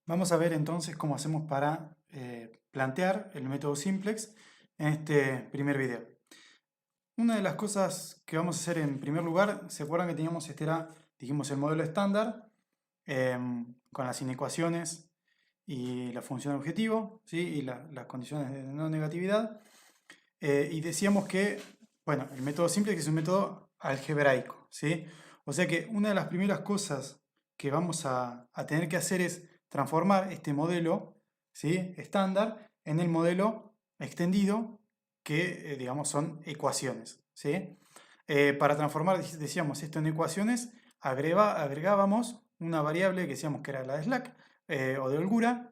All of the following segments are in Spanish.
Vamos a ver entonces cómo hacemos para plantear el método simplex en este primer video. Una de las cosas que vamos a hacer en primer lugar, ¿se acuerdan que teníamos dijimos, el modelo estándar con las inecuaciones y la función de objetivo, ¿sí? Y las condiciones de no negatividad? Y decíamos que, bueno, el método simplex es un método algebraico, ¿sí? O sea que una de las primeras cosas que vamos a tener que hacer es transformar este modelo, ¿sí? Estándar en el modelo extendido, que digamos son ecuaciones, ¿sí? Para transformar, decíamos, esto en ecuaciones, agregábamos una variable que decíamos que era la de slack o de holgura,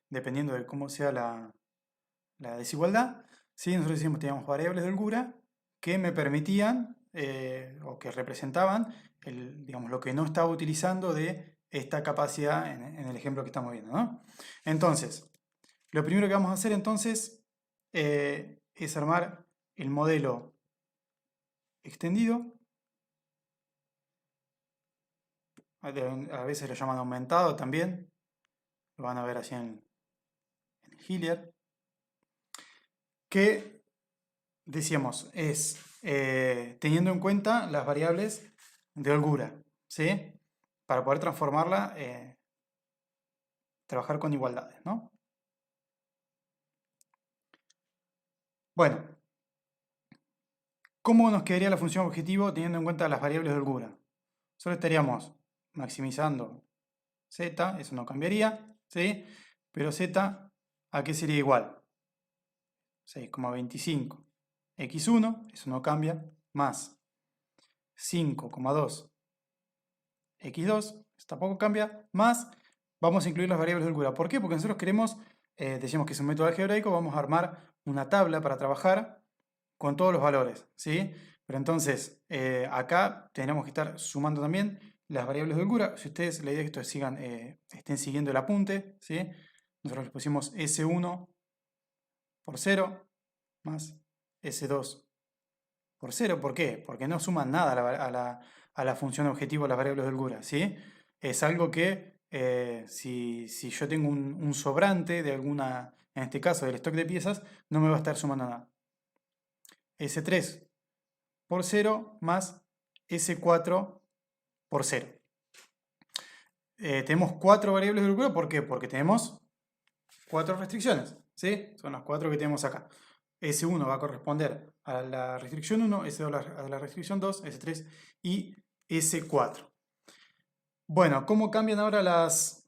dependiendo de cómo sea la desigualdad. ¿Sí? Nosotros teníamos variables de holgura que me permitían o que representaban digamos, lo que no estaba utilizando de esta capacidad en el ejemplo que estamos viendo, ¿no? Entonces, lo primero que vamos a hacer entonces es armar el modelo extendido. A veces lo llaman aumentado también. Lo van a ver así en Hilliard. Que decíamos, es teniendo en cuenta las variables de holgura, ¿sí? Para poder transformarla, trabajar con igualdades, ¿no? Bueno, ¿cómo nos quedaría la función objetivo teniendo en cuenta las variables de holgura? Solo estaríamos maximizando z, eso no cambiaría, ¿sí? Pero z, ¿a qué sería igual? 6,25 x1, eso no cambia, más 5,2 x2, eso tampoco cambia, más vamos a incluir las variables de holgura. ¿Por qué? Porque nosotros queremos, decíamos que es un método algebraico, vamos a armar una tabla para trabajar con todos los valores, ¿sí? Pero entonces, acá tenemos que estar sumando también las variables de holgura. Si ustedes, la idea es que esto estén siguiendo el apunte, ¿sí? Nosotros le pusimos S1 por 0 más S2 por 0. ¿Por qué? Porque no suman nada a la función objetivo las variables de holgura, ¿sí? Es algo que si yo tengo un sobrante de alguna, en este caso del stock de piezas, no me va a estar sumando nada. S3 por 0 más S4 por 0. Tenemos 4 variables de holgura, ¿por qué? Porque tenemos 4 restricciones, ¿sí? Son las 4 que tenemos acá. S1 va a corresponder a la restricción 1, S2 a la restricción 2, S3 y S4. Bueno, ¿cómo cambian ahora las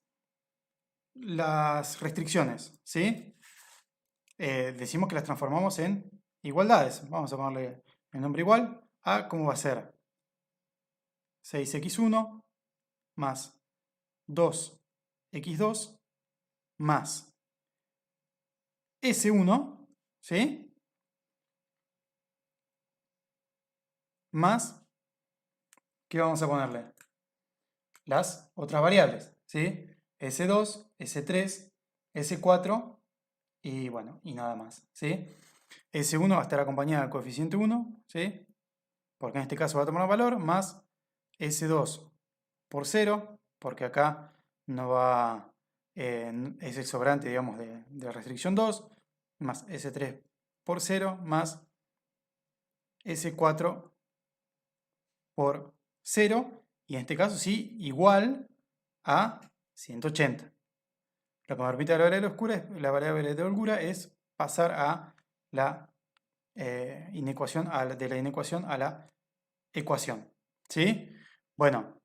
restricciones? ¿Sí? Decimos que las transformamos en igualdades. Vamos a ponerle el nombre igual a, ¿cómo va a ser? 6x1 más 2x2 más S1, ¿sí? Más, ¿qué vamos a ponerle? Las otras variables, ¿sí? S2, S3, S4 y bueno, y nada más, ¿sí? S1 va a estar acompañada del coeficiente 1, ¿sí? Porque en este caso va a tomar un valor, más S2 por 0, porque acá no va, es el sobrante, digamos, de restricción 2, más S3 por 0, más S4 por 0, y en este caso sí, igual a 180. Lo que me permite la variable de holgura es pasar a la inecuación, de la inecuación a la ecuación. ¿Sí? Bueno,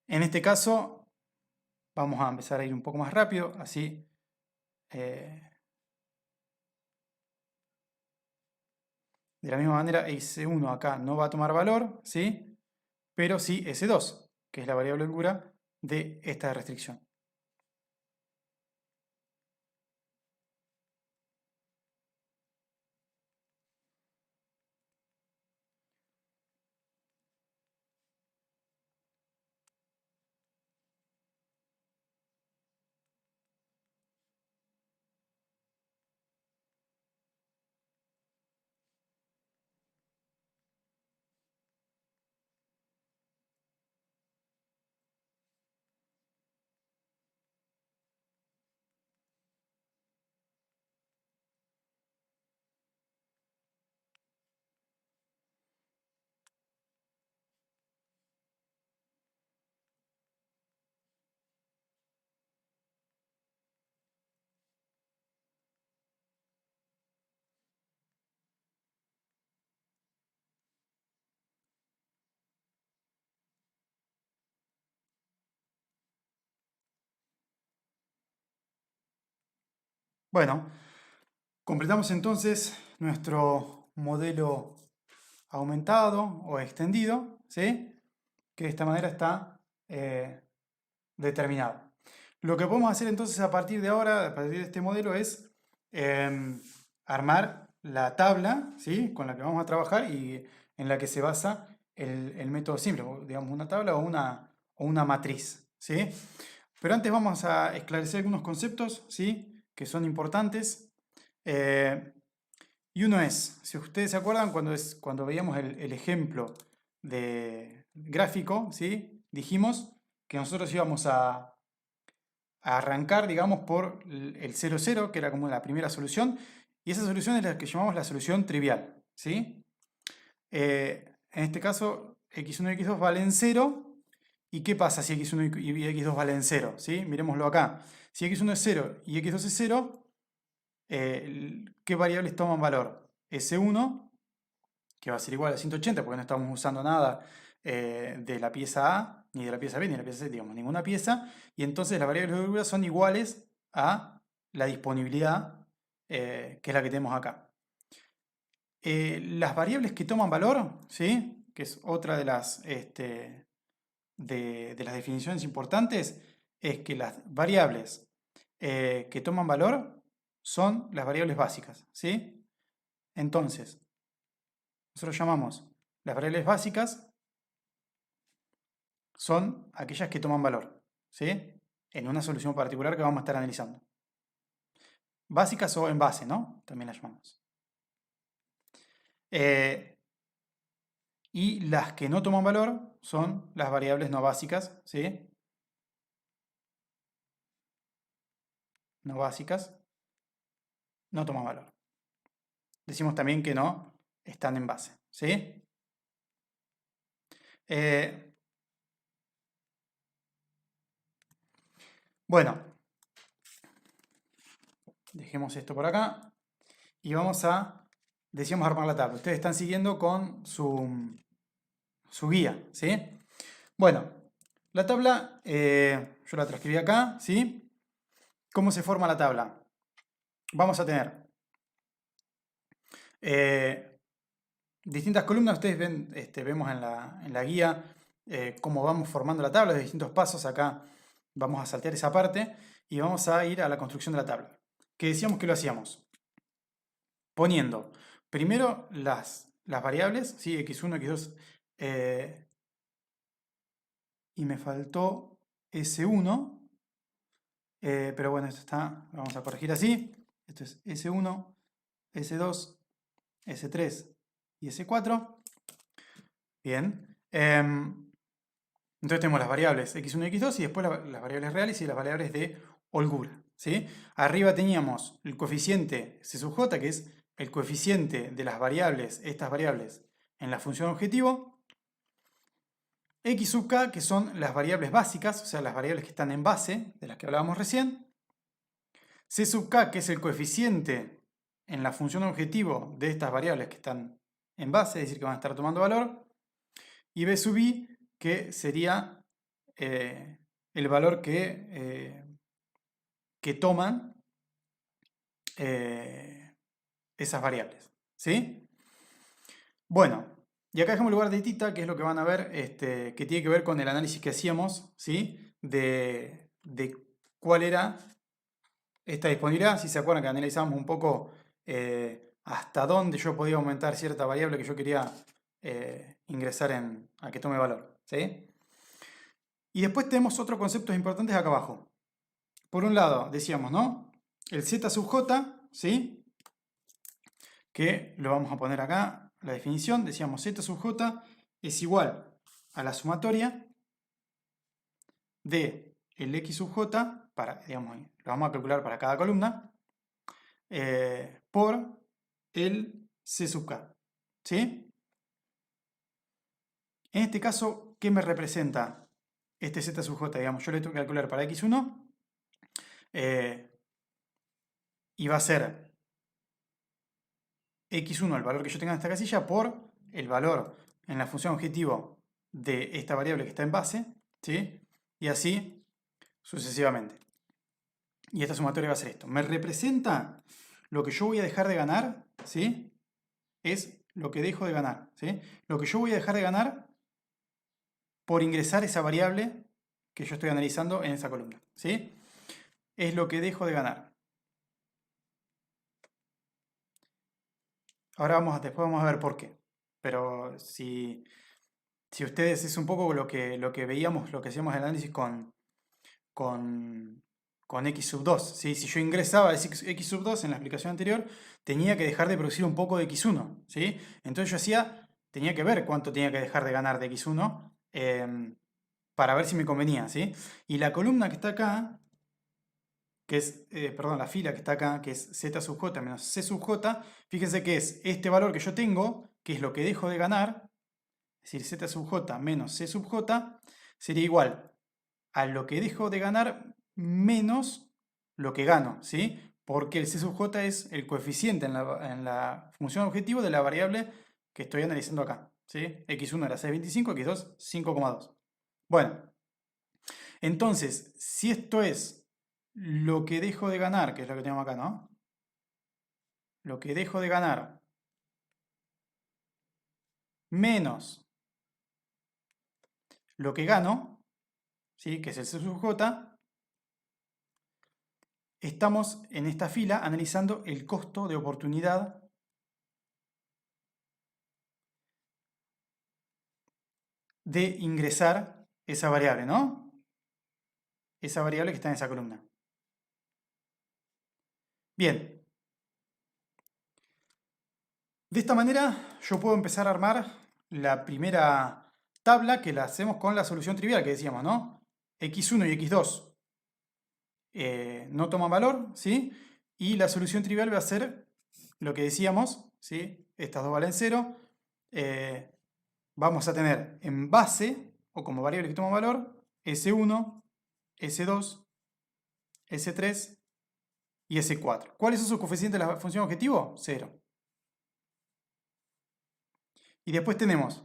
en este caso vamos a empezar a ir un poco más rápido, así de la misma manera S1 acá no va a tomar valor, ¿sí? Pero sí S2, que es la variable de holgura de esta restricción. Bueno, completamos entonces nuestro modelo aumentado o extendido, ¿sí? Que de esta manera está determinado. Lo que podemos hacer entonces a partir de ahora, a partir de este modelo, es armar la tabla, ¿sí? Con la que vamos a trabajar y en la que se basa el método simple, digamos una tabla o una matriz, ¿sí? Pero antes vamos a esclarecer algunos conceptos, ¿sí? Que son importantes. Y uno es, si ustedes se acuerdan, cuando veíamos el ejemplo de gráfico, ¿sí? Dijimos que nosotros íbamos a arrancar, digamos, por el 0, 0, que era como la primera solución, y esa solución es la que llamamos la solución trivial, ¿sí? En este caso, x1 y x2 valen 0, ¿y qué pasa si x1 y x2 valen 0? ¿Sí? Miremoslo acá. Si x1 es 0 y x2 es 0, ¿qué variables toman valor? S1, que va a ser igual a 180, porque no estamos usando nada de la pieza A, ni de la pieza B, ni de la pieza C, digamos, ninguna pieza, y entonces las variables de holgura son iguales a la disponibilidad, que es la que tenemos acá. Las variables que toman valor, ¿sí? Que es otra de de las definiciones importantes, es que las variables que toman valor son las variables básicas, ¿sí? Entonces, nosotros llamamos las variables básicas son aquellas que toman valor, ¿sí? En una solución particular que vamos a estar analizando. Básicas o en base, ¿no? También las llamamos. Y las que no toman valor son las variables no básicas, ¿sí? No básicas, no toman valor. Decimos también que no están en base, ¿sí? Bueno, dejemos esto por acá y vamos a, decíamos, armar la tabla. Ustedes están siguiendo con su guía, ¿sí? Bueno, la tabla, yo la transcribí acá, ¿sí? ¿Cómo se forma la tabla? Vamos a tener distintas columnas. Ustedes ven, vemos en la guía cómo vamos formando la tabla de distintos pasos. Acá vamos a saltear esa parte y vamos a ir a la construcción de la tabla. Que decíamos que lo hacíamos poniendo primero las variables, ¿sí? X1, X2, y me faltó S1, pero bueno, esto está, vamos a corregir así. Esto es S1, S2, S3 y S4. Bien. Entonces tenemos las variables x1 y x2 y después las variables reales y las variables de holgura, ¿sí? Arriba teníamos el coeficiente C sub j, que es el coeficiente de las variables, estas variables, en la función objetivo. X sub k, que son las variables básicas, o sea, las variables que están en base, de las que hablábamos recién. C sub k, que es el coeficiente en la función objetivo de estas variables que están en base, es decir, que van a estar tomando valor. Y B sub i, que sería el valor que toman esas variables, ¿sí? Bueno, y acá dejamos el lugar de tita, que es lo que van a ver, que tiene que ver con el análisis que hacíamos, ¿sí? De cuál era esta disponibilidad. Si se acuerdan que analizamos un poco hasta dónde yo podía aumentar cierta variable que yo quería ingresar a que tome valor, ¿sí? Y después tenemos otros conceptos importantes acá abajo. Por un lado, decíamos, ¿no? El z sub j, ¿sí? Que lo vamos a poner acá, la definición. Decíamos, z sub j es igual a la sumatoria de el x sub j, digamos, lo vamos a calcular para cada columna, por el c sub k, ¿sí? En este caso, ¿qué me representa este z sub j? Digamos, yo le tengo que calcular para x1, y va a ser x1, el valor que yo tenga en esta casilla, por el valor en la función objetivo de esta variable que está en base, ¿sí? Y así sucesivamente. Y esta sumatoria va a ser esto. Me representa lo que yo voy a dejar de ganar, ¿sí? Es lo que dejo de ganar, ¿sí? Lo que yo voy a dejar de ganar por ingresar esa variable que yo estoy analizando en esa columna, ¿sí? Es lo que dejo de ganar. Ahora después vamos a ver por qué. Pero si ustedes es un poco lo que veíamos, lo que hacíamos el análisis con, con X sub 2, ¿sí? Si yo ingresaba X sub 2 en la explicación anterior, tenía que dejar de producir un poco de X1, ¿sí? Entonces yo tenía que ver cuánto tenía que dejar de ganar de X1 para ver si me convenía, ¿sí? Y la columna que está acá, que es, perdón, la fila que está acá, que es Z sub J menos C sub J, fíjense que es este valor que yo tengo, que es lo que dejo de ganar, es decir, Z sub J menos C sub J, sería igual a lo que dejo de ganar menos lo que gano, ¿sí? Porque el C sub J es el coeficiente en la función objetivo de la variable que estoy analizando acá, ¿sí? X1 era 6,25, X2 5,2. Bueno, entonces, si esto es lo que dejo de ganar, que es lo que tenemos acá, ¿no? Lo que dejo de ganar menos lo que gano, ¿sí? Que es el C sub J, estamos en esta fila analizando el costo de oportunidad de ingresar esa variable, ¿no? Esa variable que está en esa columna. Bien. De esta manera yo puedo empezar a armar la primera tabla que la hacemos con la solución trivial que decíamos, ¿no? X1 y X2 no toman valor, ¿sí? Y la solución trivial va a ser lo que decíamos, ¿sí? Estas dos valen 0. Vamos a tener en base, o como variable que toma valor, S1, S2, S3 y S4. ¿Cuáles son sus coeficientes de la función objetivo? 0. Y después tenemos,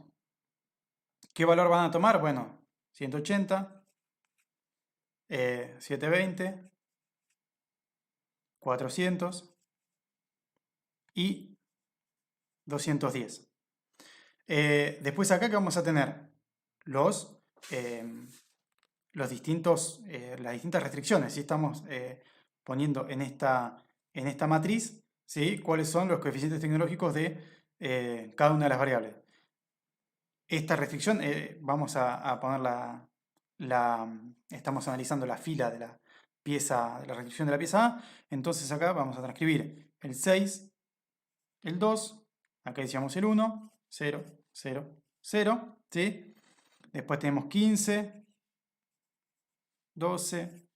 ¿qué valor van a tomar? Bueno, 180, 720, 400 y 210. Después acá que vamos a tener eh, las distintas restricciones. ¿Sí? Estamos poniendo en esta matriz, ¿sí? Cuáles son los coeficientes tecnológicos de cada una de las variables. Esta restricción, vamos a poner estamos analizando la fila de la pieza, de la restricción de la pieza A, entonces acá vamos a transcribir el 6, el 2, acá decíamos el 1, 0, 0, 0, ¿sí? Después tenemos 15, 12,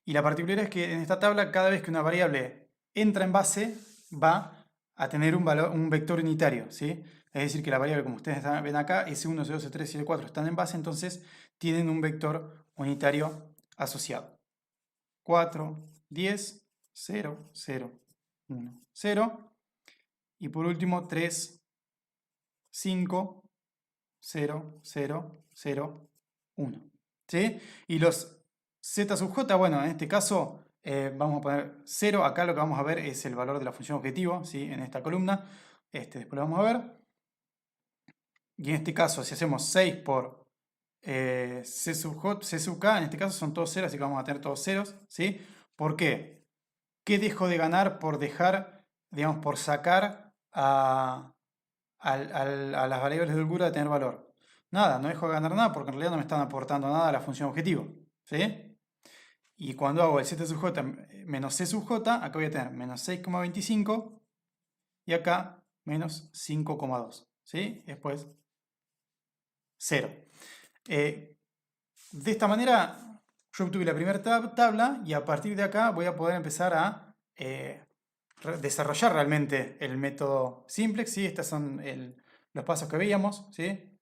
y la particularidad es que en esta tabla cada vez que una variable entra en base va a tener un vector unitario, ¿sí? Es decir, que la variable, como ustedes ven acá, S1, S2, S3 y S4 están en base, entonces tienen un vector unitario asociado. 4, 10, 0, 0, 1, 0. Y por último, 3, 5, 0, 0, 0, 1. ¿Sí? Y los z sub j, bueno, en este caso vamos a poner 0. Acá lo que vamos a ver es el valor de la función objetivo, ¿sí? En esta columna. Después lo vamos a ver. Y en este caso, si hacemos 6 por c sub j, c sub k, en este caso son todos ceros, así que vamos a tener todos ceros, ¿sí? ¿Por qué? ¿Qué dejo de ganar por dejar, digamos, por sacar a las variables de holgura de tener valor? Nada, no dejo de ganar nada porque en realidad no me están aportando nada a la función objetivo, ¿sí? Y cuando hago el z sub j menos c sub j, acá voy a tener menos 6,25 y acá menos 5,2, ¿sí? Después 0. De esta manera yo obtuve la primera tabla y a partir de acá voy a poder empezar a desarrollar realmente el método simplex, ¿sí? Estos son los pasos que veíamos, ¿sí?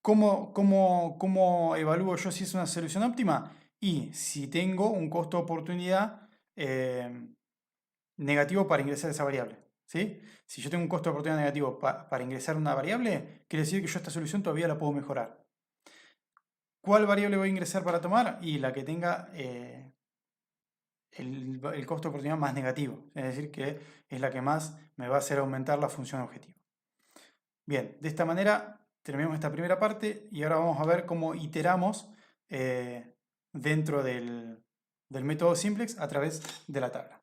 ¿Cómo evalúo yo si es una solución óptima? Y si tengo un costo de oportunidad negativo para ingresar esa variable, ¿sí? Si yo tengo un costo de oportunidad negativo para ingresar una variable, quiere decir que yo esta solución todavía la puedo mejorar. ¿Cuál variable voy a ingresar para tomar? Y la que tenga el costo de oportunidad más negativo, es decir, que es la que más me va a hacer aumentar la función objetivo. Bien, de esta manera terminamos esta primera parte y ahora vamos a ver cómo iteramos dentro del método simplex a través de la tabla.